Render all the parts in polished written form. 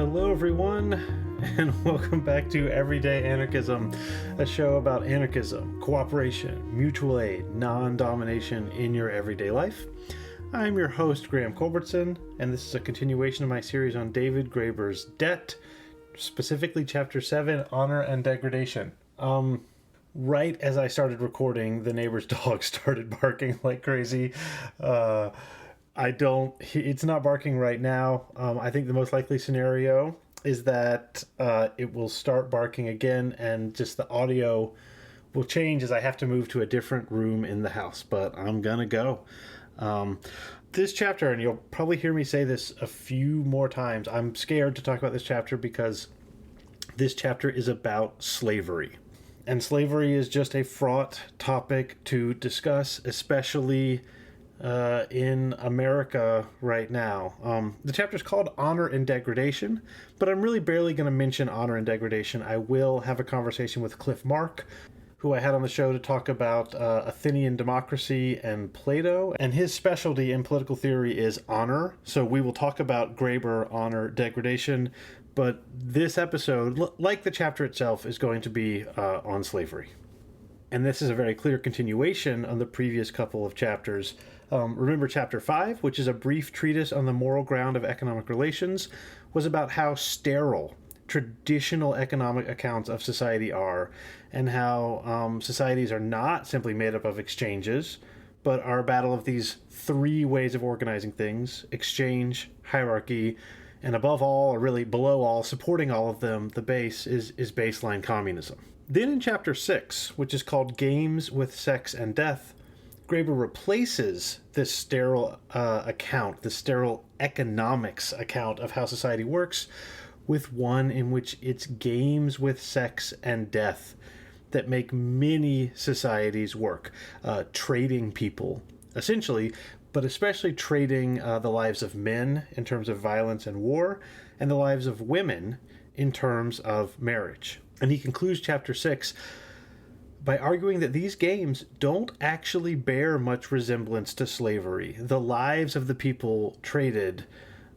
Hello, everyone, and welcome back to Everyday Anarchism, a show about anarchism, cooperation, mutual aid, non-domination in your everyday life. I'm your host, Graham Culbertson, and this is a continuation of my series on David Graeber's Debt, specifically Chapter 7, Honor and Degradation. Right as I started recording, the neighbor's dog started barking like crazy. It's not barking right now. I think the most likely scenario is that it will start barking again and just the audio will change as I have to move to a different room in the house, but I'm gonna go. This chapter, and you'll probably hear me say this a few more times, I'm scared to talk about this chapter because this chapter is about slavery. And slavery is just a fraught topic to discuss, especially in America right now. The chapter is called Honor and Degradation, but I'm really barely going to mention honor and degradation. I will have a conversation with Clif Mark, who I had on the show to talk about Athenian democracy and Plato, and his specialty in political theory is honor. So we will talk about Graeber, honor, degradation, but this episode, like the chapter itself, is going to be on slavery. And this is a very clear continuation on the previous couple of chapters. Remember Chapter 5, which is a brief treatise on the moral ground of economic relations, was about how sterile traditional economic accounts of society are, and how societies are not simply made up of exchanges, but are a battle of these three ways of organizing things: exchange, hierarchy, and above all, or really below all, supporting all of them, the base is baseline communism. Then in Chapter 6, which is called Games with Sex and Death, Graeber replaces this sterile account, the sterile economics account of how society works, with one in which it's games with sex and death that make many societies work. Trading people, essentially, but especially trading the lives of men in terms of violence and war, and the lives of women in terms of marriage. And he concludes Chapter 6 by arguing that these games don't actually bear much resemblance to slavery. The lives of the people traded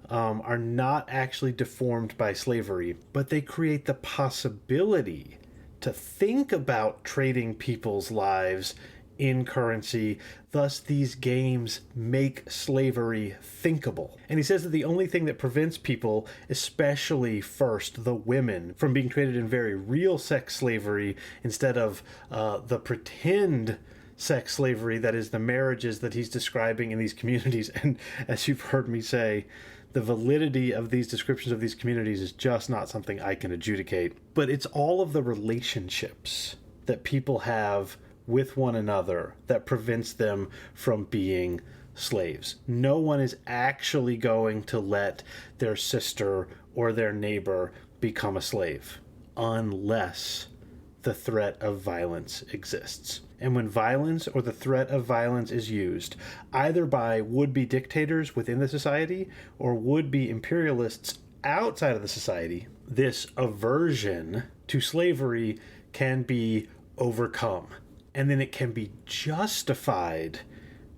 are not actually deformed by slavery, but they create the possibility to think about trading people's lives in currency. Thus, these games make slavery thinkable. And he says that the only thing that prevents people, especially first the women, from being traded in very real sex slavery instead of the pretend sex slavery that is the marriages that he's describing in these communities. And as you've heard me say, the validity of these descriptions of these communities is just not something I can adjudicate. But it's all of the relationships that people have with one another that prevents them from being slaves. No one is actually going to let their sister or their neighbor become a slave unless the threat of violence exists. And when violence or the threat of violence is used, either by would-be dictators within the society or would-be imperialists outside of the society, this aversion to slavery can be overcome. And then it can be justified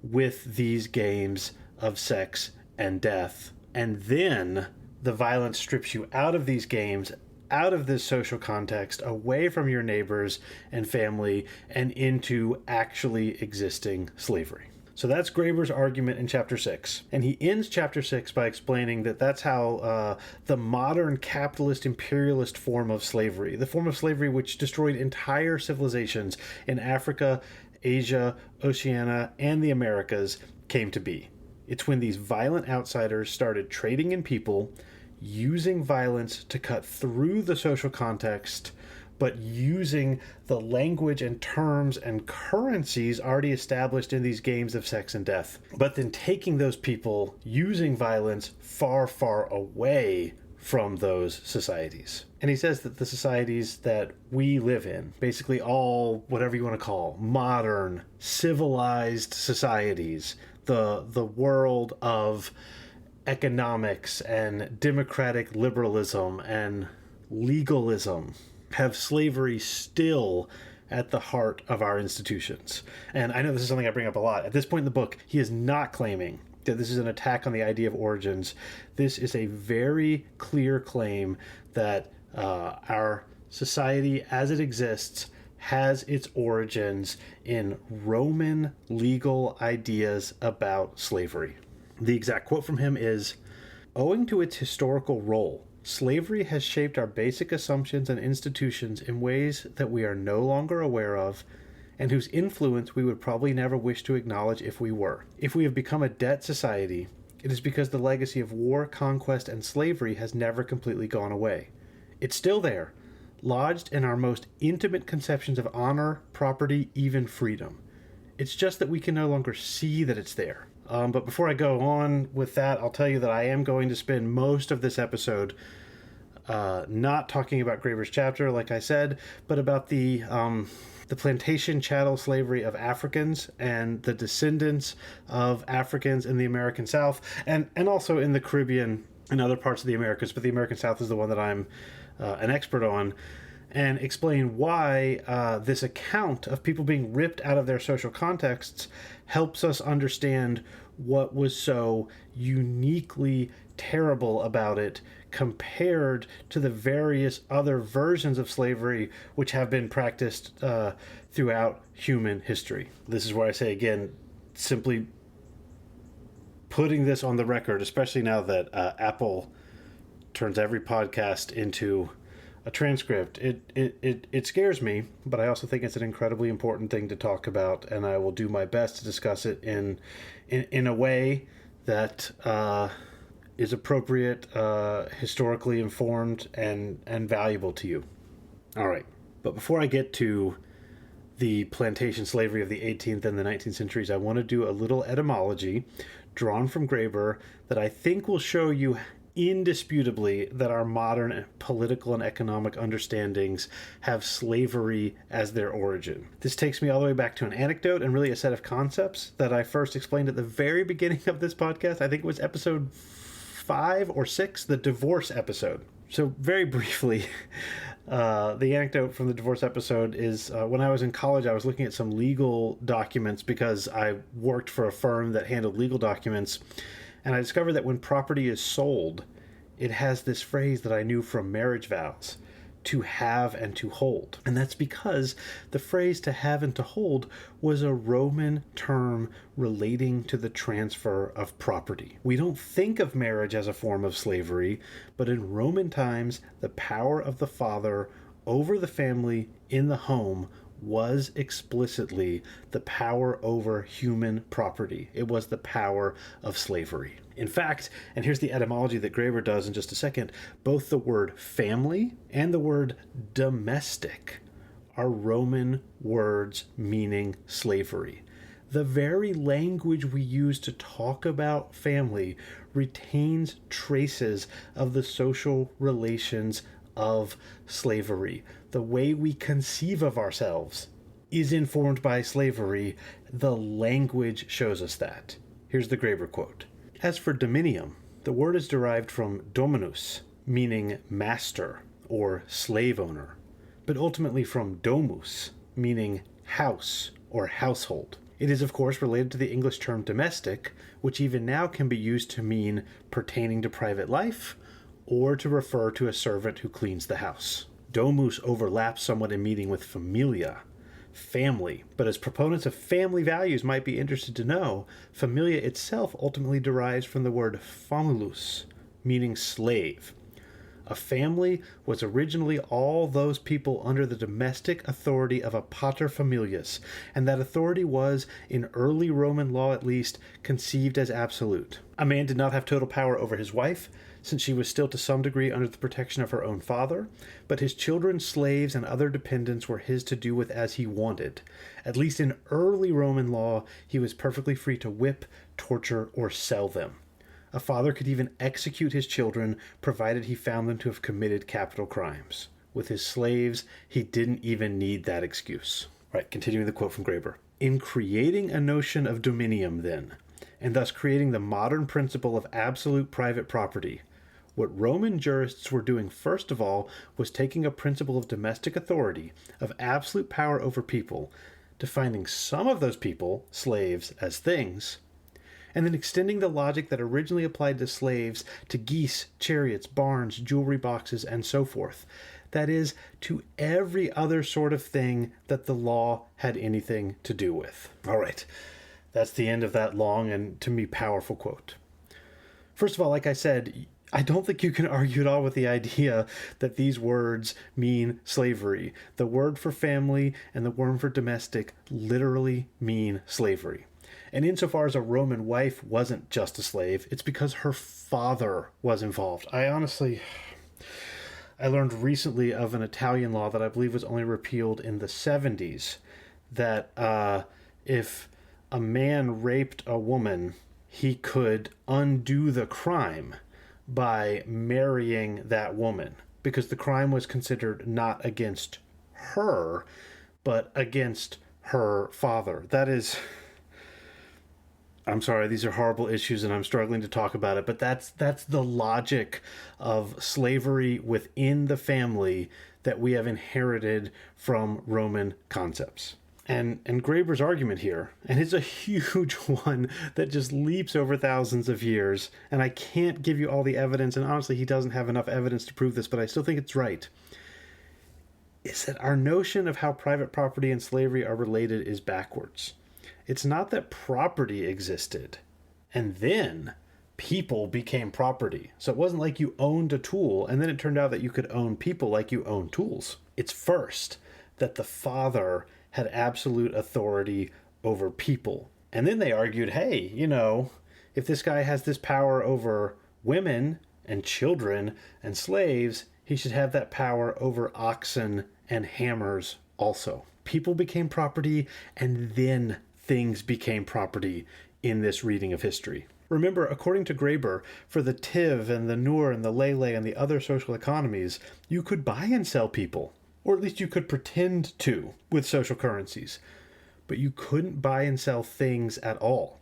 with these games of sex and death. And then the violence strips you out of these games, out of this social context, away from your neighbors and family, and into actually existing slavery. So that's Graeber's argument in Chapter 6. And he ends Chapter 6 by explaining that that's how the modern capitalist imperialist form of slavery, the form of slavery which destroyed entire civilizations in Africa, Asia, Oceania, and the Americas, came to be. It's when these violent outsiders started trading in people, using violence to cut through the social context, but using the language and terms and currencies already established in these games of sex and death, but then taking those people, using violence far, far away from those societies. And he says that the societies that we live in, basically all, whatever you want to call, modern, civilized societies, the world of economics and democratic liberalism and legalism, have slavery still at the heart of our institutions. And I know this is something I bring up a lot. At this point in the book, he is not claiming that this is an attack on the idea of origins. This is a very clear claim that our society as it exists has its origins in Roman legal ideas about slavery. The exact quote from him is, "Owing to its historical role, slavery has shaped our basic assumptions and institutions in ways that we are no longer aware of, and whose influence we would probably never wish to acknowledge if we were. If we have become a debt society, it is because the legacy of war, conquest, and slavery has never completely gone away. It's still there, lodged in our most intimate conceptions of honor, property, even freedom. It's just that we can no longer see that it's there." But before I go on with that, I'll tell you that I am going to spend most of this episode not talking about Graeber's chapter, like I said, but about the plantation chattel slavery of Africans and the descendants of Africans in the American South, and also in the Caribbean and other parts of the Americas, but the American South is the one that I'm an expert on, and explain why this account of people being ripped out of their social contexts helps us understand what was so uniquely terrible about it compared to the various other versions of slavery which have been practiced throughout human history. This is where I say again, simply putting this on the record, especially now that Apple turns every podcast into a transcript, it scares me, but I also think it's an incredibly important thing to talk about, and I will do my best to discuss it in a way that is appropriate, historically informed, and valuable to you. All right, but before I get to the plantation slavery of the 18th and the 19th centuries, I want to do a little etymology drawn from Graeber that I think will show you indisputably that our modern political and economic understandings have slavery as their origin. This takes me all the way back to an anecdote and really a set of concepts that I first explained at the very beginning of this podcast. I think it was episode 5 or 6, the divorce episode. So very briefly, the anecdote from the divorce episode is when I was in college, I was looking at some legal documents because I worked for a firm that handled legal documents. And I discovered that when property is sold, it has this phrase that I knew from marriage vows, to have and to hold. And that's because the phrase to have and to hold was a Roman term relating to the transfer of property. We don't think of marriage as a form of slavery, but in Roman times, the power of the father over the family in the home was explicitly the power over human property. It was the power of slavery. In fact, and here's the etymology that Graeber does in just a second, both the word family and the word domestic are Roman words meaning slavery. The very language we use to talk about family retains traces of the social relations of slavery. The way we conceive of ourselves is informed by slavery. The language shows us that. Here's the Graeber quote. As for dominium, the word is derived from dominus, meaning master or slave owner, but ultimately from domus, meaning house or household. It is, of course, related to the English term domestic, which even now can be used to mean pertaining to private life or to refer to a servant who cleans the house. Domus overlaps somewhat in meaning with familia, family, but as proponents of family values might be interested to know, familia itself ultimately derives from the word famulus, meaning slave. A family was originally all those people under the domestic authority of a pater familias, and that authority was, in early Roman law at least, conceived as absolute. A man did not have total power over his wife, since she was still to some degree under the protection of her own father, but his children, slaves, and other dependents were his to do with as he wanted. At least in early Roman law, he was perfectly free to whip, torture, or sell them. A father could even execute his children, provided he found them to have committed capital crimes. With his slaves, he didn't even need that excuse. Right, continuing the quote from Graeber. In creating a notion of dominium, then, and thus creating the modern principle of absolute private property, what Roman jurists were doing first of all was taking a principle of domestic authority, of absolute power over people, defining some of those people, slaves, as things, and then extending the logic that originally applied to slaves to geese, chariots, barns, jewelry boxes, and so forth. That is, to every other sort of thing that the law had anything to do with. All right, that's the end of that long and, to me, powerful quote. First of all, like I said, I don't think you can argue at all with the idea that these words mean slavery. The word for family and the word for domestic literally mean slavery. And insofar as a Roman wife wasn't just a slave, it's because her father was involved. I learned recently of an Italian law that I believe was only repealed in the 70s, that if a man raped a woman, he could undo the crime by marrying that woman, because the crime was considered not against her, but against her father. That is, I'm sorry, these are horrible issues and I'm struggling to talk about it, but that's the logic of slavery within the family that we have inherited from Roman concepts. And Graeber's argument here, and it's a huge one that just leaps over thousands of years, and I can't give you all the evidence, and honestly he doesn't have enough evidence to prove this, but I still think it's right, is that our notion of how private property and slavery are related is backwards. It's not that property existed, and then people became property. So it wasn't like you owned a tool, and then it turned out that you could own people like you own tools. It's first that the father had absolute authority over people. And then they argued, hey, if this guy has this power over women and children and slaves, he should have that power over oxen and hammers also. People became property, and then things became property in this reading of history. Remember, according to Graeber, for the Tiv and the Nur and the Lele and the other social economies, you could buy and sell people. Or at least you could pretend to with social currencies. But you couldn't buy and sell things at all.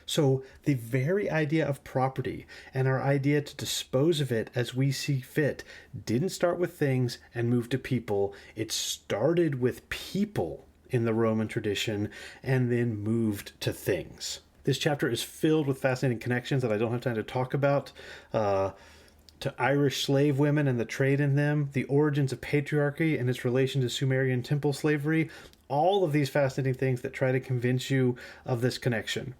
So the very idea of property and our idea to dispose of it as we see fit didn't start with things and move to people. It started with people in the Roman tradition and then moved to things. This chapter is filled with fascinating connections that I don't have time to talk about. To Irish slave women and the trade in them, the origins of patriarchy and its relation to Sumerian temple slavery, all of these fascinating things that try to convince you of this connection.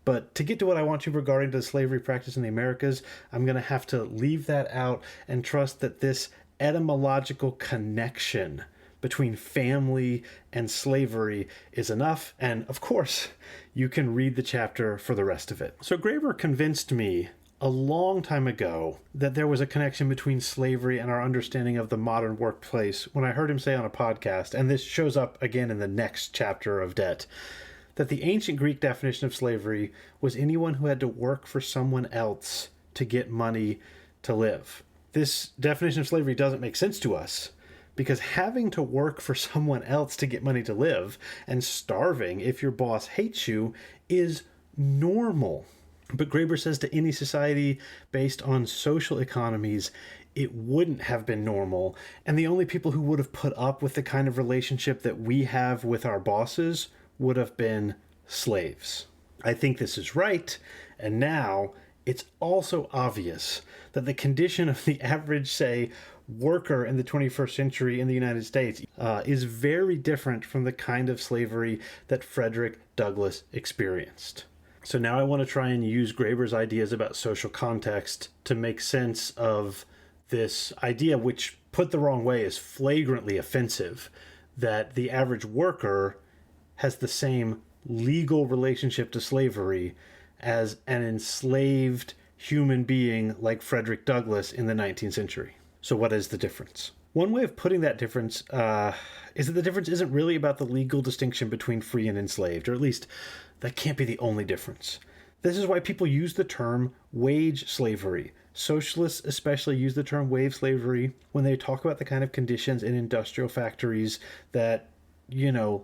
But to get to what I want to regarding the slavery practice in the Americas, I'm going to have to leave that out and trust that this etymological connection between family and slavery is enough. And of course, you can read the chapter for the rest of it. So Graeber convinced me a long time ago that there was a connection between slavery and our understanding of the modern workplace when I heard him say on a podcast, and this shows up again in the next chapter of Debt, that the ancient Greek definition of slavery was anyone who had to work for someone else to get money to live. This definition of slavery doesn't make sense to us, because having to work for someone else to get money to live and starving if your boss hates you is normal. But Graeber says to any society based on social economies, it wouldn't have been normal. And the only people who would have put up with the kind of relationship that we have with our bosses would have been slaves. I think this is right. And now it's also obvious that the condition of the average, say, worker in the 21st century in the United States is very different from the kind of slavery that Frederick Douglass experienced. So now I want to try and use Graeber's ideas about social context to make sense of this idea, which put the wrong way is flagrantly offensive, that the average worker has the same legal relationship to slavery as an enslaved human being like Frederick Douglass in the 19th century. So what is the difference? One way of putting that difference is that the difference isn't really about the legal distinction between free and enslaved, or at least that can't be the only difference. This is why people use the term wage slavery. Socialists especially use the term wage slavery when they talk about the kind of conditions in industrial factories that,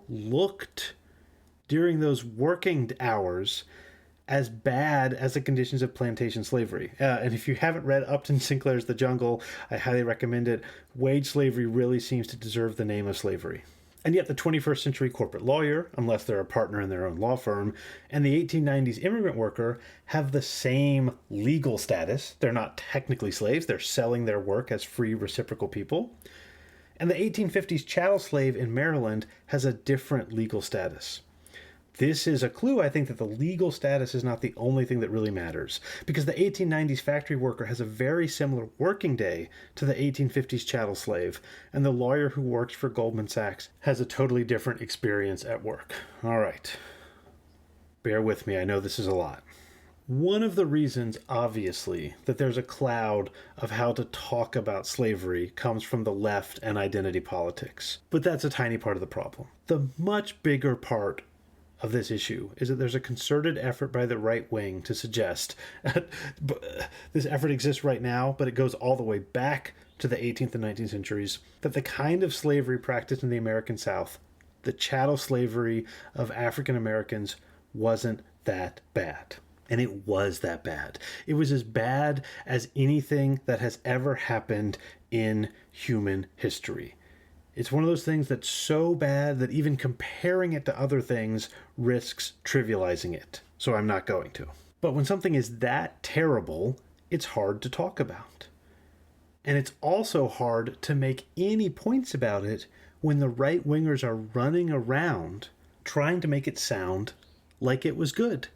looked during those working hours as bad as the conditions of plantation slavery. And if you haven't read Upton Sinclair's The Jungle, I highly recommend it. Wage slavery really seems to deserve the name of slavery. And yet the 21st century corporate lawyer, unless they're a partner in their own law firm, and the 1890s immigrant worker have the same legal status. They're not technically slaves. They're selling their work as free reciprocal people. And the 1850s chattel slave in Maryland has a different legal status. This is a clue, I think, that the legal status is not the only thing that really matters, because the 1890s factory worker has a very similar working day to the 1850s chattel slave, and the lawyer who works for Goldman Sachs has a totally different experience at work. All right. Bear with me, I know this is a lot. One of the reasons, obviously, that there's a cloud of how to talk about slavery comes from the left and identity politics. But that's a tiny part of the problem. The much bigger part of this issue is that there's a concerted effort by the right wing to suggest this effort exists right now, but it goes all the way back to the 18th and 19th centuries, that the kind of slavery practiced in the American South, the chattel slavery of African Americans, wasn't that bad. And it was that bad. It was as bad as anything that has ever happened in human history. It's one of those things that's so bad that even comparing it to other things risks trivializing it. So I'm not going to. But when something is that terrible, it's hard to talk about. And it's also hard to make any points about it when the right-wingers are running around trying to make it sound like it was good.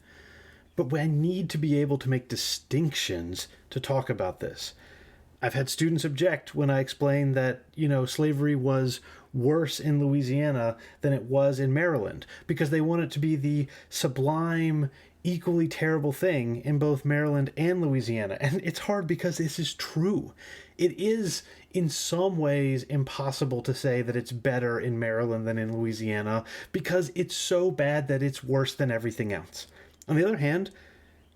But I need to be able to make distinctions to talk about this. I've had students object when I explain that, slavery was worse in Louisiana than it was in Maryland, because they want it to be the sublime, equally terrible thing in both Maryland and Louisiana. And it's hard because this is true. It is, in some ways, impossible to say that it's better in Maryland than in Louisiana, because it's so bad that it's worse than everything else. On the other hand,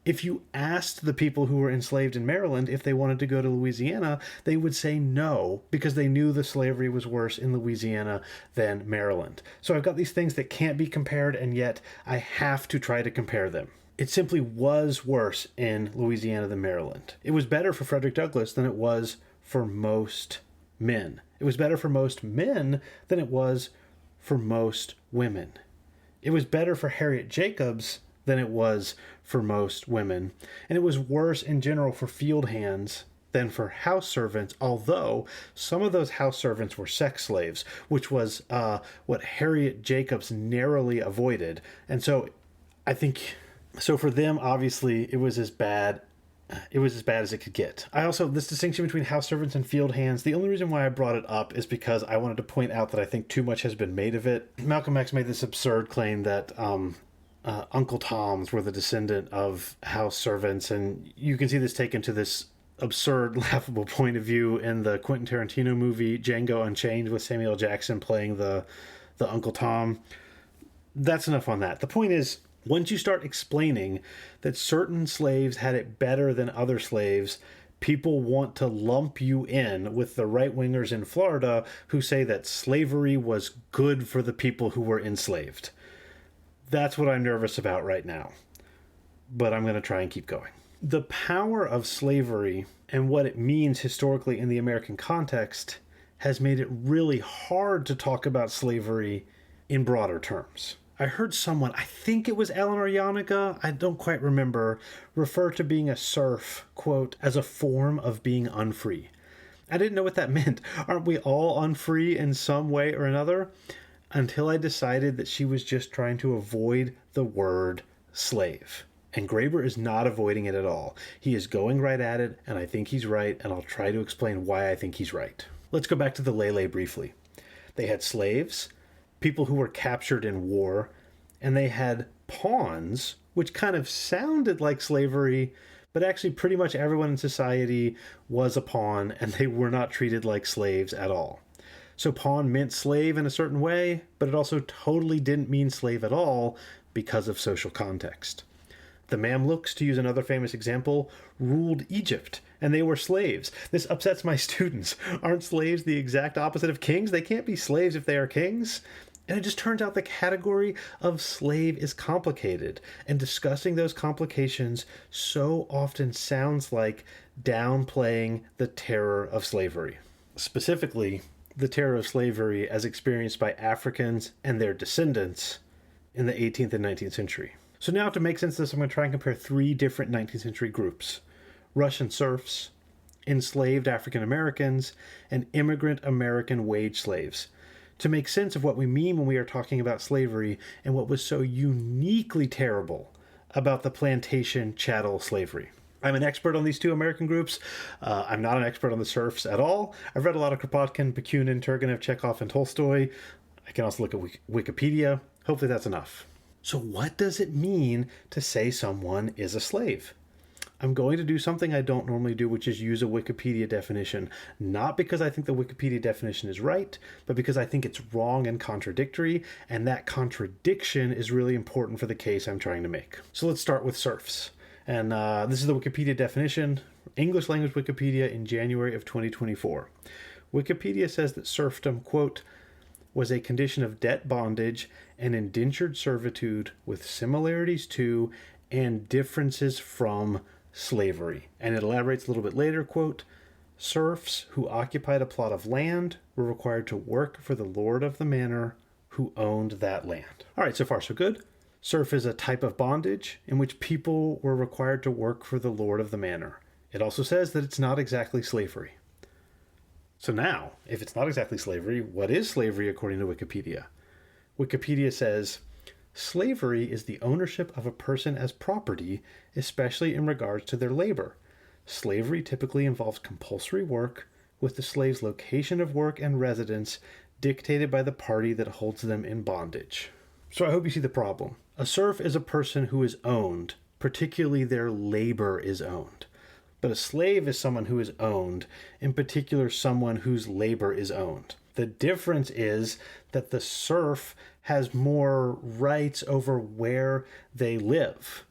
if you asked the people who were enslaved in Maryland if they wanted to go to Louisiana, they would say no, because they knew the slavery was worse in Louisiana than Maryland. So I've got these things that can't be compared, and yet I have to try to compare them. It simply was worse in Louisiana than Maryland. It was better for Frederick Douglass than it was for most men. It was better for most men than it was for most women. It was better for Harriet Jacobs than it was for most women. And it was worse in general for field hands than for house servants, although some of those house servants were sex slaves, which was what Harriet Jacobs narrowly avoided. And so I think, for them, obviously, it was as bad as it could get. This distinction between house servants and field hands, the only reason why I brought it up is because I wanted to point out that I think too much has been made of it. Malcolm X made this absurd claim that Uncle Toms were the descendant of house servants, and you can see this taken to this absurd, laughable point of view in the Quentin Tarantino movie Django Unchained with Samuel L. Jackson playing the Uncle Tom. That's enough on that. The point is, once you start explaining that certain slaves had it better than other slaves, people want to lump you in with the right-wingers in Florida who say that slavery was good for the people who were enslaved. That's what I'm nervous about right now. But I'm going to try and keep going. The power of slavery and what it means historically in the American context has made it really hard to talk about slavery in broader terms. I heard someone, I think it was Eleanor Yanega, I don't quite remember, refer to being a serf, quote, as a form of being unfree. I didn't know what that meant. Aren't we all unfree in some way or another? Until I decided that she was just trying to avoid the word slave. And Graeber is not avoiding it at all. He is going right at it, and I think he's right, and I'll try to explain why I think he's right. Let's go back to the Lele briefly. They had slaves, people who were captured in war, and they had pawns, which kind of sounded like slavery, but actually pretty much everyone in society was a pawn, and they were not treated like slaves at all. So pawn meant slave in a certain way, but it also totally didn't mean slave at all because of social context. The Mamluks, to use another famous example, ruled Egypt, and they were slaves. This upsets my students. Aren't slaves the exact opposite of kings? They can't be slaves if they are kings. And it just turns out the category of slave is complicated, and discussing those complications so often sounds like downplaying the terror of slavery. Specifically, the terror of slavery as experienced by Africans and their descendants in the 18th and 19th century. So now to make sense of this, I'm going to try and compare three different 19th century groups: Russian serfs, enslaved African Americans, and immigrant American wage slaves, to make sense of what we mean when we are talking about slavery and what was so uniquely terrible about the plantation chattel slavery. I'm an expert on these two American groups. I'm not an expert on the serfs at all. I've read a lot of Kropotkin, Bakunin, Turgenev, Chekhov, and Tolstoy. I can also look at Wikipedia. Hopefully that's enough. So what does it mean to say someone is a slave? I'm going to do something I don't normally do, which is use a Wikipedia definition, not because I think the Wikipedia definition is right, but because I think it's wrong and contradictory, and that contradiction is really important for the case I'm trying to make. So let's start with serfs. And this is the Wikipedia definition, English language Wikipedia in January of 2024. Wikipedia says that serfdom, quote, was a condition of debt bondage and indentured servitude with similarities to and differences from slavery. And it elaborates a little bit later, quote, serfs who occupied a plot of land were required to work for the lord of the manor who owned that land. All right, so far so good. Serf is a type of bondage in which people were required to work for the lord of the manor. It also says that it's not exactly slavery. So now, if it's not exactly slavery, what is slavery according to Wikipedia? Wikipedia says, slavery is the ownership of a person as property, especially in regards to their labor. Slavery typically involves compulsory work, with the slave's location of work and residence dictated by the party that holds them in bondage. So I hope you see the problem. A serf is a person who is owned, particularly their labor is owned. But a slave is someone who is owned, in particular someone whose labor is owned. The difference is that the serf has more rights over where they live.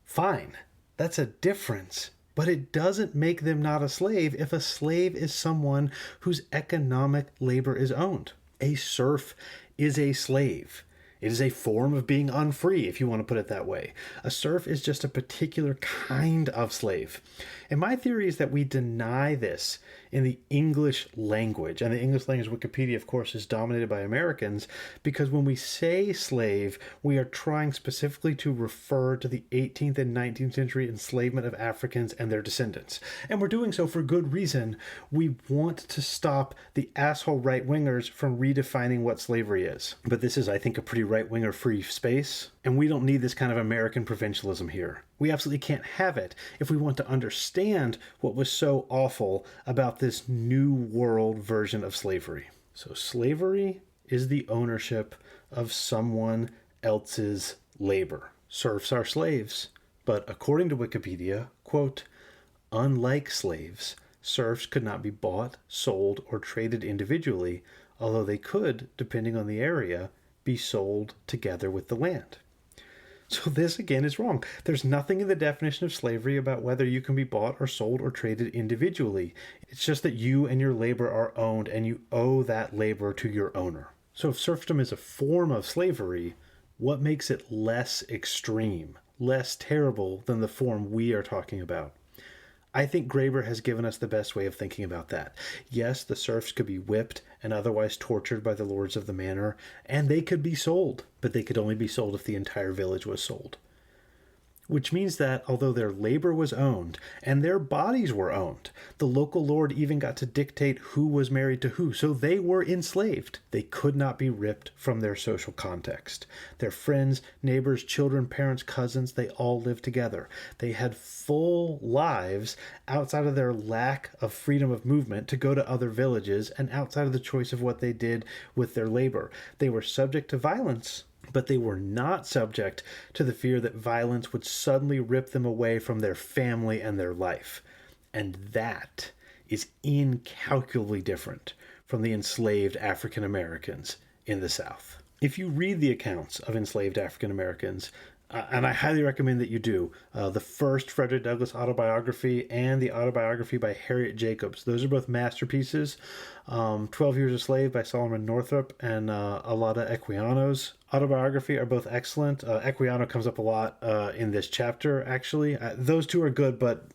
Fine, that's a difference, but it doesn't make them not a slave if a slave is someone whose economic labor is owned. A serf is a slave. It is a form of being unfree, if you want to put it that way. A serf is just a particular kind of slave. And my theory is that we deny this in the English language. And the English language Wikipedia, of course, is dominated by Americans, because when we say slave, we are trying specifically to refer to the 18th and 19th century enslavement of Africans and their descendants. And we're doing so for good reason. We want to stop the asshole right-wingers from redefining what slavery is. But this is, I think, a pretty right-winger free space, and we don't need this kind of American provincialism here. We absolutely can't have it if we want to understand what was so awful about this new world version of slavery. So slavery is the ownership of someone else's labor. Serfs are slaves, but according to Wikipedia, quote, unlike slaves, serfs could not be bought, sold, or traded individually, although they could, depending on the area, be sold together with the land. So this, again, is wrong. There's nothing in the definition of slavery about whether you can be bought or sold or traded individually. It's just that you and your labor are owned, and you owe that labor to your owner. So if serfdom is a form of slavery, what makes it less extreme, less terrible than the form we are talking about? I think Graeber has given us the best way of thinking about that. Yes, the serfs could be whipped and otherwise tortured by the lords of the manor, and they could be sold, but they could only be sold if the entire village was sold. Which means that, although their labor was owned, and their bodies were owned, the local lord even got to dictate who was married to who, so they were enslaved. They could not be ripped from their social context. Their friends, neighbors, children, parents, cousins, they all lived together. They had full lives outside of their lack of freedom of movement to go to other villages, and outside of the choice of what they did with their labor. They were subject to violence, but they were not subject to the fear that violence would suddenly rip them away from their family and their life. And that is incalculably different from the enslaved African Americans in the South. If you read the accounts of enslaved African Americans, and I highly recommend that you do, the first Frederick Douglass autobiography and the autobiography by Harriet Jacobs. Those are both masterpieces. 12 Years a Slave by Solomon Northup and Alada Equiano's autobiography are both excellent. Equiano comes up a lot in this chapter, actually. Those two are good, but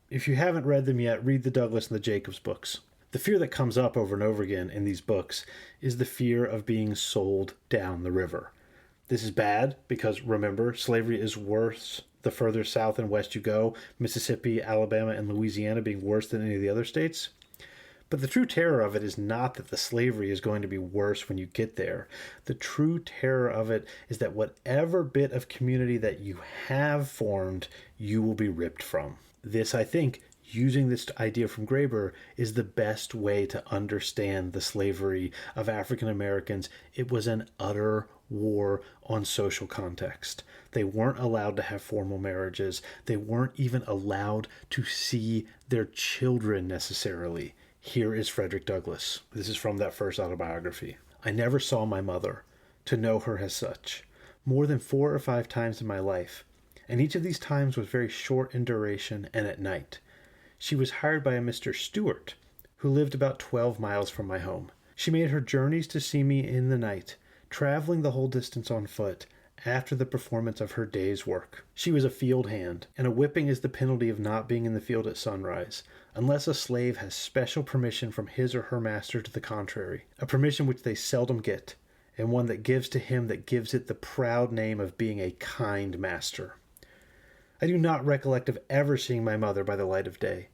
if you haven't read them yet, read the Douglass and the Jacobs books. The fear that comes up over and over again in these books is the fear of being sold down the river. This is bad because, remember, slavery is worse the further south and west you go, Mississippi, Alabama, and Louisiana being worse than any of the other states. But the true terror of it is not that the slavery is going to be worse when you get there. The true terror of it is that whatever bit of community that you have formed, you will be ripped from. This, I think, using this idea from Graeber, is the best way to understand the slavery of African Americans. It was an utter war on social context. They weren't allowed to have formal marriages. They weren't even allowed to see their children necessarily. Here is Frederick Douglass. This is from that first autobiography. I never saw my mother, to know her as such, more than 4 or 5 times in my life, and each of these times was very short in duration and at night. She was hired by a Mr. Stewart, who lived about 12 miles from my home. She made her journeys to see me in the night, traveling the whole distance on foot, after the performance of her day's work. She was a field hand, and a whipping is the penalty of not being in the field at sunrise, unless a slave has special permission from his or her master to the contrary, a permission which they seldom get, and one that gives to him that gives it the proud name of being a kind master. I do not recollect of ever seeing my mother by the light of day.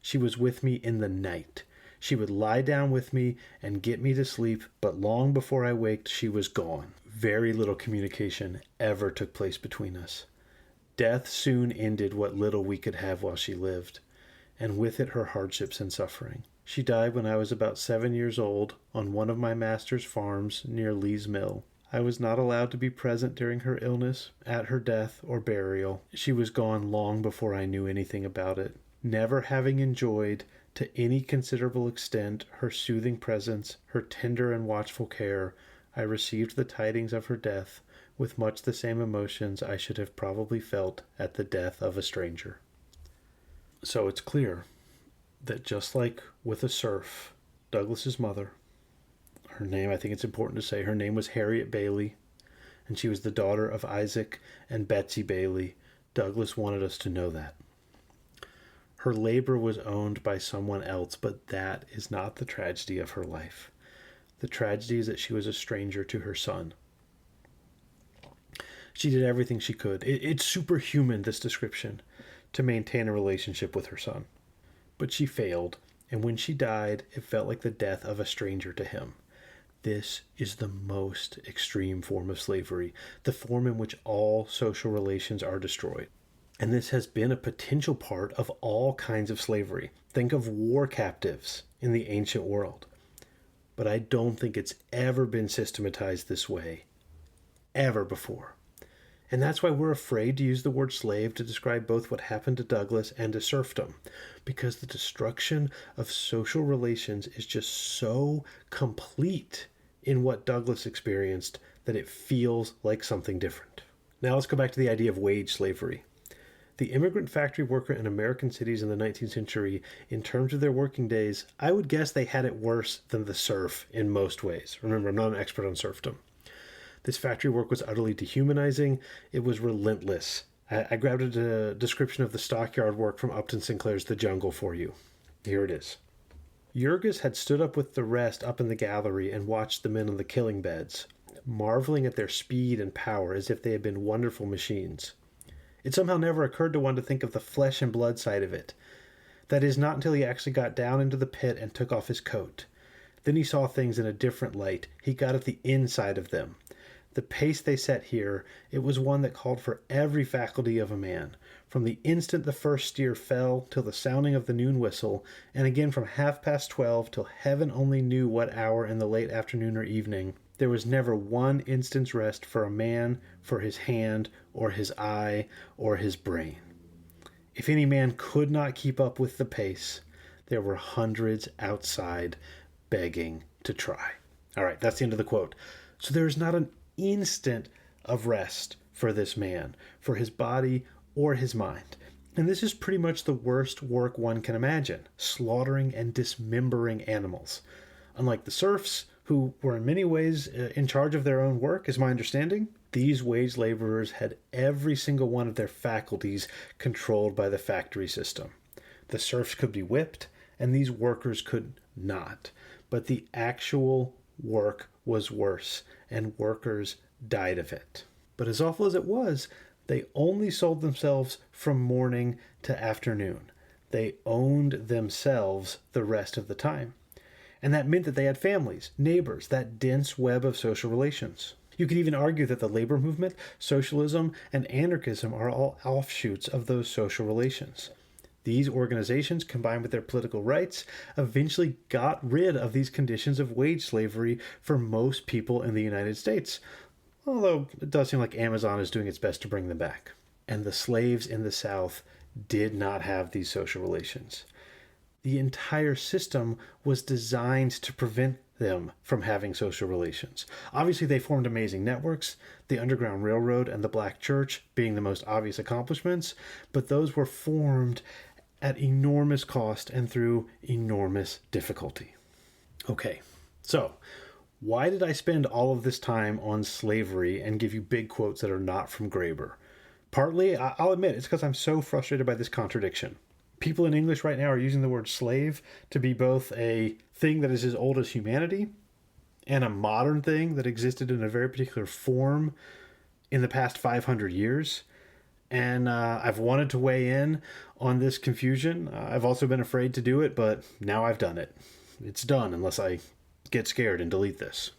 She was with me in the night. She would lie down with me and get me to sleep, but long before I waked, she was gone. Very little communication ever took place between us. Death soon ended what little we could have while she lived, and with it her hardships and suffering. She died when I was about 7 years old on one of my master's farms near Lee's Mill. I was not allowed to be present during her illness, at her death, or burial. She was gone long before I knew anything about it. Never having enjoyed, to any considerable extent, her soothing presence, her tender and watchful care, I received the tidings of her death with much the same emotions I should have probably felt at the death of a stranger. So it's clear that just like with a serf, Douglas's mother, her name, I think it's important to say, her name was Harriet Bailey, and she was the daughter of Isaac and Betsy Bailey. Douglas wanted us to know that. Her labor was owned by someone else, but that is not the tragedy of her life. The tragedy is that she was a stranger to her son. She did everything she could. It's superhuman, this description, to maintain a relationship with her son. But she failed, and when she died, it felt like the death of a stranger to him. This is the most extreme form of slavery, the form in which all social relations are destroyed. And this has been a potential part of all kinds of slavery. Think of war captives in the ancient world. But I don't think it's ever been systematized this way, ever before. And that's why we're afraid to use the word slave to describe both what happened to Douglas and to serfdom, because the destruction of social relations is just so complete in what Douglas experienced that it feels like something different. Now let's go back to the idea of wage slavery. The immigrant factory worker in American cities in the 19th century, in terms of their working days, I would guess they had it worse than the serf in most ways. Remember, I'm not an expert on serfdom. This factory work was utterly dehumanizing. It was relentless. I grabbed a description of the stockyard work from Upton Sinclair's The Jungle for you. Here it is. Jurgis had stood up with the rest up in the gallery and watched the men on the killing beds, marveling at their speed and power as if they had been wonderful machines. It somehow never occurred to one to think of the flesh and blood side of it. That is, not until he actually got down into the pit and took off his coat. Then he saw things in a different light. He got at the inside of them. The pace they set here, it was one that called for every faculty of a man. From the instant the first steer fell till the sounding of the noon whistle, and again from 12:30 till heaven only knew what hour in the late afternoon or evening, there was never one instant's rest for a man, for his hand, or his eye, or his brain. If any man could not keep up with the pace, there were hundreds outside begging to try. All right, that's the end of the quote. So there is not an instant of rest for this man, for his body or his mind. And this is pretty much the worst work one can imagine, slaughtering and dismembering animals. Unlike the serfs, who were in many ways in charge of their own work, is my understanding, these wage laborers had every single one of their faculties controlled by the factory system. The serfs could be whipped, and these workers could not. But the actual work was worse, and workers died of it. But as awful as it was, they only sold themselves from morning to afternoon. They owned themselves the rest of the time. And that meant that they had families, neighbors, that dense web of social relations. You could even argue that the labor movement, socialism, and anarchism are all offshoots of those social relations. These organizations, combined with their political rights, eventually got rid of these conditions of wage slavery for most people in the United States, although it does seem like Amazon is doing its best to bring them back. And the slaves in the South did not have these social relations. The entire system was designed to prevent them from having social relations. Obviously, they formed amazing networks, the Underground Railroad and the Black Church being the most obvious accomplishments, but those were formed at enormous cost and through enormous difficulty. Okay, so why did I spend all of this time on slavery and give you big quotes that are not from Graeber? Partly, I'll admit, it's because I'm so frustrated by this contradiction. People in English right now are using the word slave to be both a thing that is as old as humanity and a modern thing that existed in a very particular form in the past 500 years. And I've wanted to weigh in on this confusion. I've also been afraid to do it, but now I've done it. It's done unless I get scared and delete this.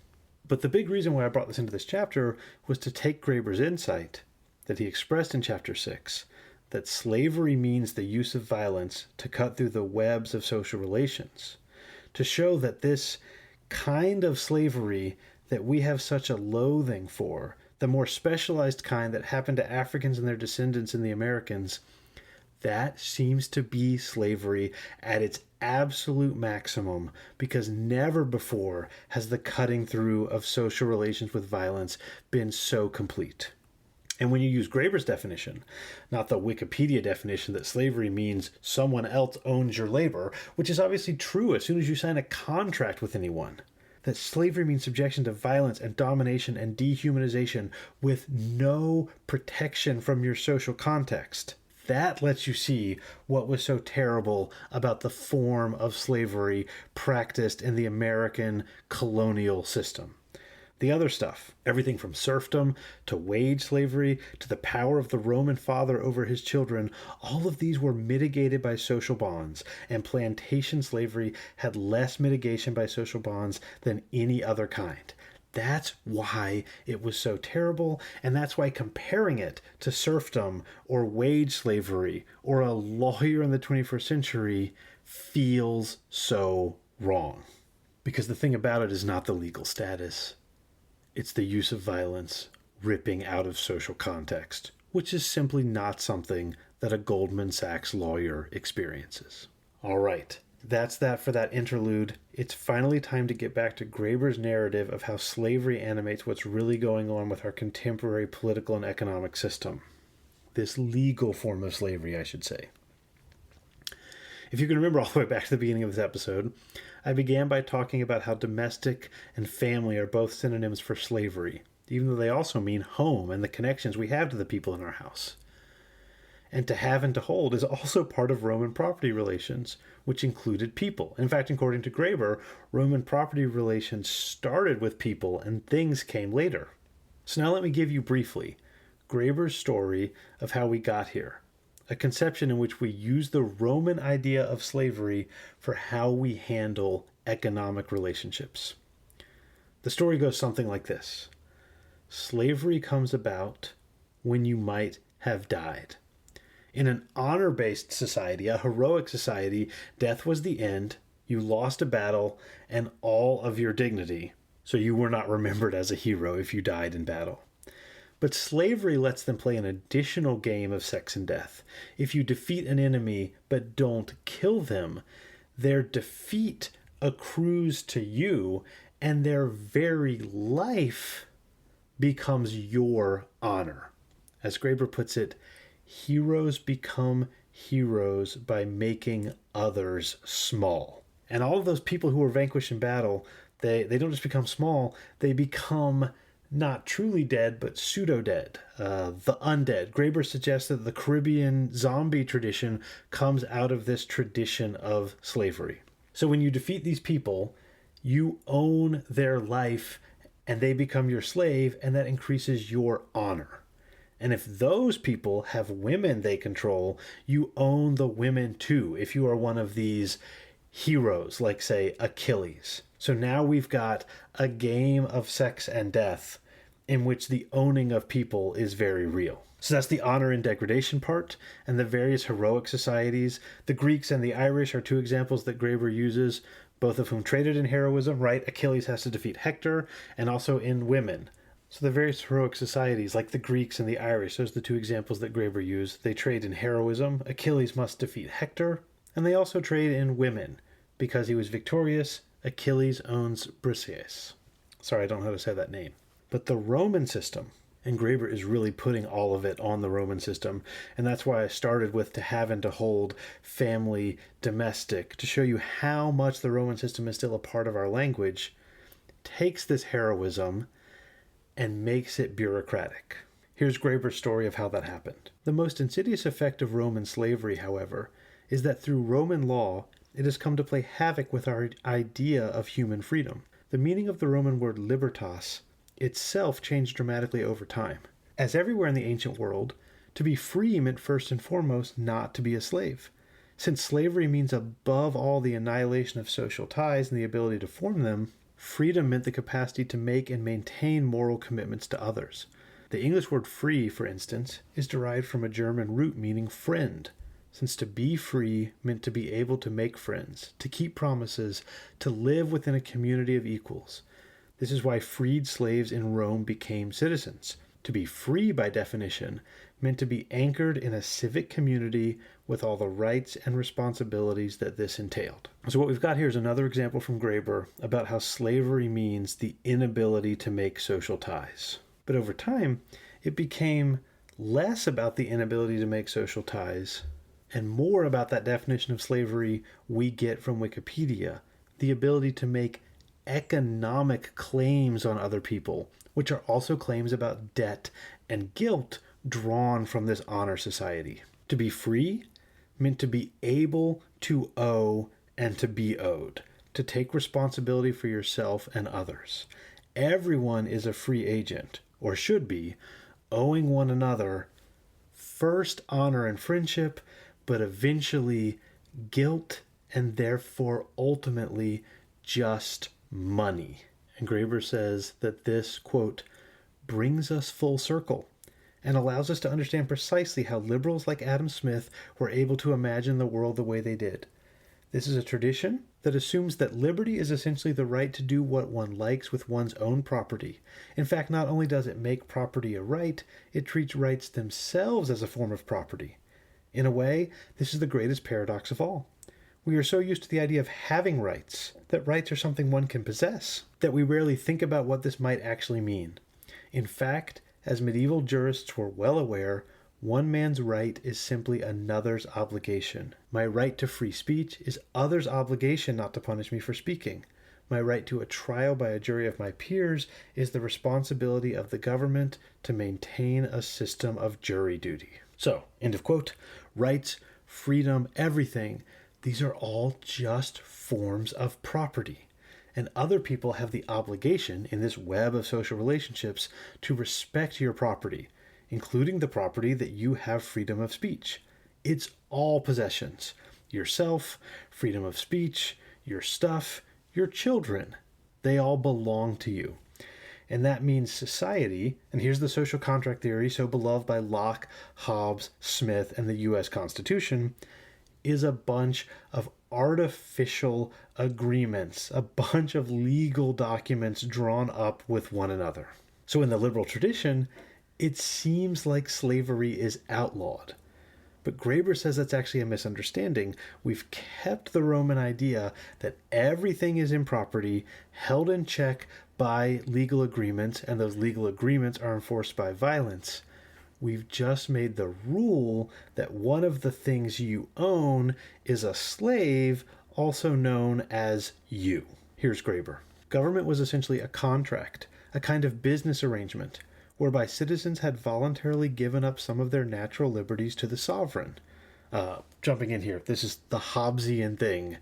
But the big reason why I brought this into this chapter was to take Graeber's insight that he expressed in chapter 6, that slavery means the use of violence to cut through the webs of social relations, to show that this kind of slavery that we have such a loathing for, the more specialized kind that happened to Africans and their descendants in the Americans, that seems to be slavery at its absolute maximum, because never before has the cutting through of social relations with violence been so complete. And when you use Graeber's definition, not the Wikipedia definition that slavery means someone else owns your labor, which is obviously true as soon as you sign a contract with anyone, that slavery means subjection to violence and domination and dehumanization with no protection from your social context. That lets you see what was so terrible about the form of slavery practiced in the American colonial system. The other stuff, everything from serfdom to wage slavery to the power of the Roman father over his children, all of these were mitigated by social bonds, and plantation slavery had less mitigation by social bonds than any other kind. That's why it was so terrible, and that's why comparing it to serfdom or wage slavery or a lawyer in the 21st century feels so wrong. Because the thing about it is not the legal status. It's the use of violence ripping out of social context, which is simply not something that a Goldman Sachs lawyer experiences. All right, that's that for that interlude. It's finally time to get back to Graeber's narrative of how slavery animates what's really going on with our contemporary political and economic system. This legal form of slavery, I should say. If you can remember all the way back to the beginning of this episode, I began by talking about how domestic and family are both synonyms for slavery, even though they also mean home and the connections we have to the people in our house. And to have and to hold is also part of Roman property relations, which included people. In fact, according to Graeber, Roman property relations started with people and things came later. So now let me give you briefly Graeber's story of how we got here. A conception in which we use the Roman idea of slavery for how we handle economic relationships. The story goes something like this. Slavery comes about when you might have died. In an honor-based society, a heroic society, death was the end, you lost a battle, and all of your dignity, so you were not remembered as a hero if you died in battle. But slavery lets them play an additional game of sex and death. If you defeat an enemy but don't kill them, their defeat accrues to you, and their very life becomes your honor. As Graeber puts it, heroes become heroes by making others small. And all of those people who were vanquished in battle, they don't just become small, they become not truly dead, but pseudo-dead, the undead. Graeber suggests that the Caribbean zombie tradition comes out of this tradition of slavery. So when you defeat these people, you own their life and they become your slave, and that increases your honor. And if those people have women they control, you own the women too, if you are one of these heroes, like, say, Achilles. So now we've got a game of sex and death in which the owning of people is very real. So that's the honor and degradation part, and the various heroic societies. The Greeks and the Irish are two examples that Graeber uses, both of whom traded in heroism, right? Achilles has to defeat Hector, and also in women. So the various heroic societies, like the Greeks and the Irish, those are the two examples that Graeber used. They trade in heroism. Achilles must defeat Hector, and they also trade in women. Because he was victorious, Achilles owns Briseis. Sorry, I don't know how to say that name. But the Roman system, and Graeber is really putting all of it on the Roman system, and that's why I started with to have and to hold, family, domestic, to show you how much the Roman system is still a part of our language, takes this heroism and makes it bureaucratic. Here's Graeber's story of how that happened. The most insidious effect of Roman slavery, however, is that through Roman law, it has come to play havoc with our idea of human freedom. The meaning of the Roman word libertas itself changed dramatically over time. As everywhere in the ancient world, to be free meant first and foremost not to be a slave. Since slavery means above all the annihilation of social ties and the ability to form them, freedom meant the capacity to make and maintain moral commitments to others. The English word free, for instance, is derived from a German root meaning friend, since to be free meant to be able to make friends, to keep promises, to live within a community of equals. This is why freed slaves in Rome became citizens. To be free, by definition, meant to be anchored in a civic community with all the rights and responsibilities that this entailed. So what we've got here is another example from Graeber about how slavery means the inability to make social ties. But over time, it became less about the inability to make social ties and more about that definition of slavery we get from Wikipedia, the ability to make economic claims on other people, which are also claims about debt and guilt drawn from this honor society. To be free meant to be able to owe and to be owed, to take responsibility for yourself and others. Everyone is a free agent, or should be, owing one another first honor and friendship, but eventually guilt and therefore ultimately just money. And Graeber says that this, quote, brings us full circle and allows us to understand precisely how liberals like Adam Smith were able to imagine the world the way they did. This is a tradition that assumes that liberty is essentially the right to do what one likes with one's own property. In fact, not only does it make property a right, it treats rights themselves as a form of property. In a way, this is the greatest paradox of all. We are so used to the idea of having rights, that rights are something one can possess, that we rarely think about what this might actually mean. In fact, as medieval jurists were well aware, one man's right is simply another's obligation. My right to free speech is others' obligation not to punish me for speaking. My right to a trial by a jury of my peers is the responsibility of the government to maintain a system of jury duty. So, end of quote. Rights, freedom, everything, these are all just forms of property. And other people have the obligation in this web of social relationships to respect your property, including the property that you have freedom of speech. It's all possessions. Yourself, freedom of speech, your stuff, your children. They all belong to you. And that means society, and here's the social contract theory so beloved by Locke, Hobbes, Smith, and the U.S. Constitution, is a bunch of artificial agreements, a bunch of legal documents drawn up with one another. So in the liberal tradition, it seems like slavery is outlawed. But Graeber says that's actually a misunderstanding. We've kept the Roman idea that everything is in property, held in check by legal agreements, and those legal agreements are enforced by violence. We've just made the rule that one of the things you own is a slave, also known as you. Here's Graeber. Government was essentially a contract, a kind of business arrangement, whereby citizens had voluntarily given up some of their natural liberties to the sovereign. Jumping in here, this is the Hobbesian thing.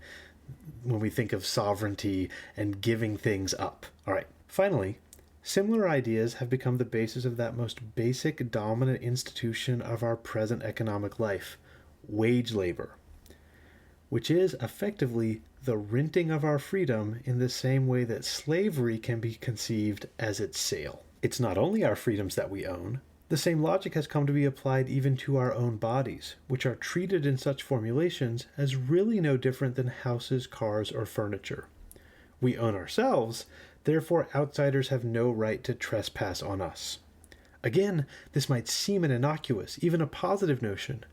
when we think of sovereignty and giving things up. All right. Finally, similar ideas have become the basis of that most basic dominant institution of our present economic life, wage labor, which is effectively the renting of our freedom in the same way that slavery can be conceived as its sale. It's not only our freedoms that we own. The same logic has come to be applied even to our own bodies, which are treated in such formulations as really no different than houses, cars, or furniture. We own ourselves, therefore outsiders have no right to trespass on us. Again, this might seem an innocuous, even a positive notion,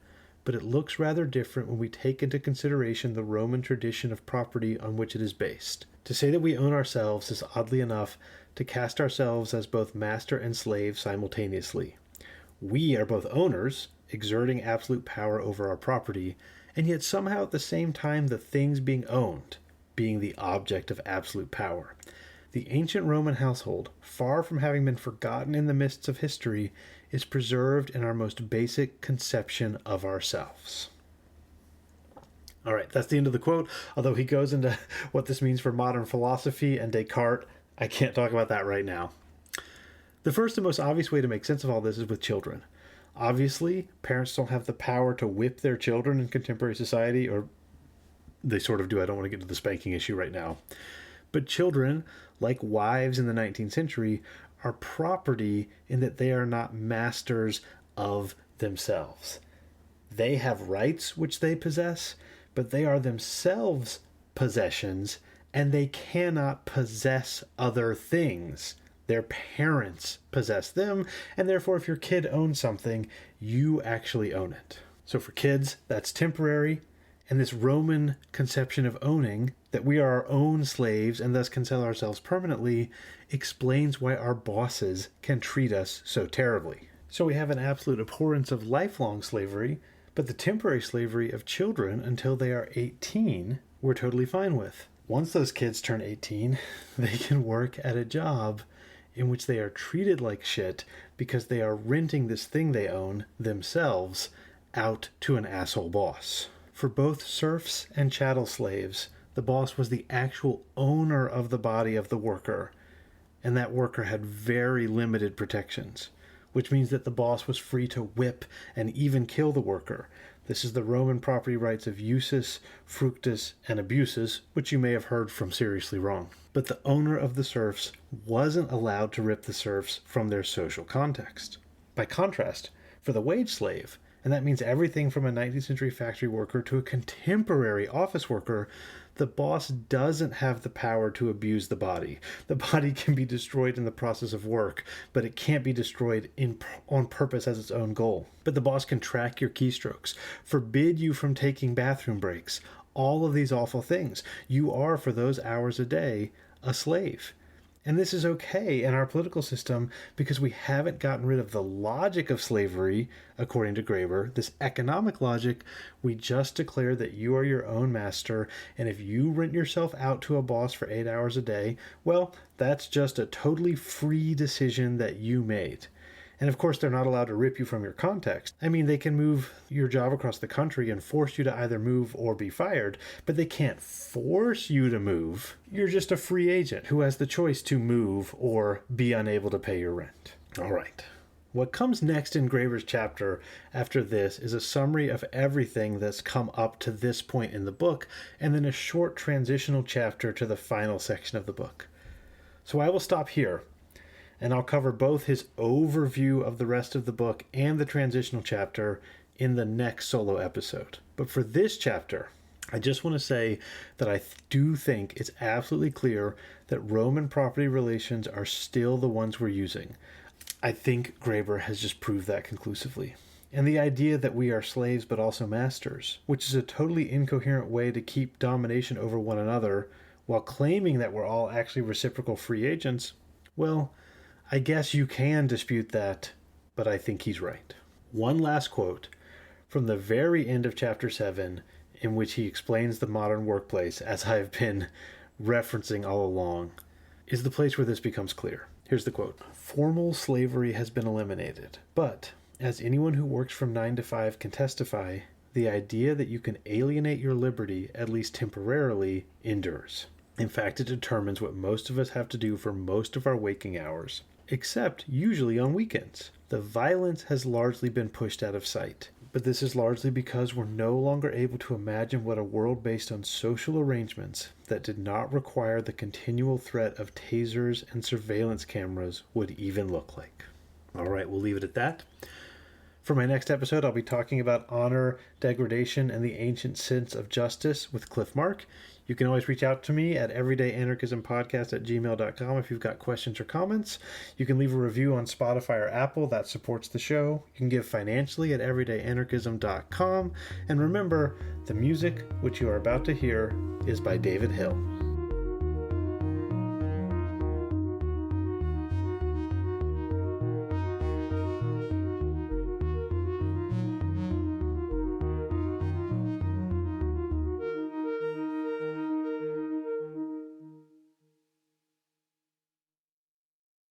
but it looks rather different when we take into consideration the Roman tradition of property on which it is based. To say that we own ourselves is, oddly enough, to cast ourselves as both master and slave simultaneously. We are both owners, exerting absolute power over our property, and yet somehow at the same time the things being owned, being the object of absolute power. The ancient Roman household, far from having been forgotten in the mists of history, is preserved in our most basic conception of ourselves. All right, that's the end of the quote. Although he goes into what this means for modern philosophy and Descartes, I can't talk about that right now. The first and most obvious way to make sense of all this is with children. Obviously, parents don't have the power to whip their children in contemporary society, or they sort of do. I don't want to get into the spanking issue right now. But children, like wives in the 19th century, are property in that they are not masters of themselves. They have rights which they possess, but they are themselves possessions, and they cannot possess other things. Their parents possess them, and therefore if your kid owns something, you actually own it. So for kids, that's temporary, and this Roman conception of owning, that we are our own slaves and thus can sell ourselves permanently, explains why our bosses can treat us so terribly. So we have an absolute abhorrence of lifelong slavery, but the temporary slavery of children until they are 18, we're totally fine with. Once those kids turn 18, they can work at a job in which they are treated like shit because they are renting this thing they own themselves out to an asshole boss. For both serfs and chattel slaves, the boss was the actual owner of the body of the worker, and that worker had very limited protections, which means that the boss was free to whip and even kill the worker. This is the Roman property rights of usus, fructus, and abusus, which you may have heard from Seriously Wrong. But the owner of the serfs wasn't allowed to rip the serfs from their social context. By contrast, for the wage slave, and that means everything from a 19th century factory worker to a contemporary office worker, the boss doesn't have the power to abuse the body. The body can be destroyed in the process of work, but it can't be destroyed on purpose as its own goal. But the boss can track your keystrokes, forbid you from taking bathroom breaks, all of these awful things. You are, for those hours a day, a slave. And this is okay in our political system because we haven't gotten rid of the logic of slavery, according to Graeber, this economic logic. We just declare that you are your own master, and if you rent yourself out to a boss for 8 hours a day, well, that's just a totally free decision that you made. And of course, they're not allowed to rip you from your context. I mean, they can move your job across the country and force you to either move or be fired, but they can't force you to move. You're just a free agent who has the choice to move or be unable to pay your rent. All right. What comes next in Graeber's chapter after this is a summary of everything that's come up to this point in the book, and then a short transitional chapter to the final section of the book. So I will stop here, and I'll cover both his overview of the rest of the book and the transitional chapter in the next solo episode. But for this chapter, I just want to say that I do think it's absolutely clear that Roman property relations are still the ones we're using. I think Graeber has just proved that conclusively. And the idea that we are slaves but also masters, which is a totally incoherent way to keep domination over one another while claiming that we're all actually reciprocal free agents, well, I guess you can dispute that, but I think he's right. One last quote from the very end of chapter 7, in which he explains the modern workplace, as I've been referencing all along, is the place where this becomes clear. Here's the quote. "Formal slavery has been eliminated, but, as anyone who works from 9 to 5 can testify, the idea that you can alienate your liberty, at least temporarily, endures. In fact, it determines what most of us have to do for most of our waking hours, except usually on weekends. The violence has largely been pushed out of sight, but this is largely because we're no longer able to imagine what a world based on social arrangements that did not require the continual threat of tasers and surveillance cameras would even look like. All right, we'll leave it at that. For my next episode, I'll be talking about honor, degradation, and the ancient sense of justice with Clif Mark. You can always reach out to me at everydayanarchismpodcast@gmail.com if you've got questions or comments. You can leave a review on Spotify or Apple. That supports the show. You can give financially at everydayanarchism.com. And remember, the music which you are about to hear is by David Hill.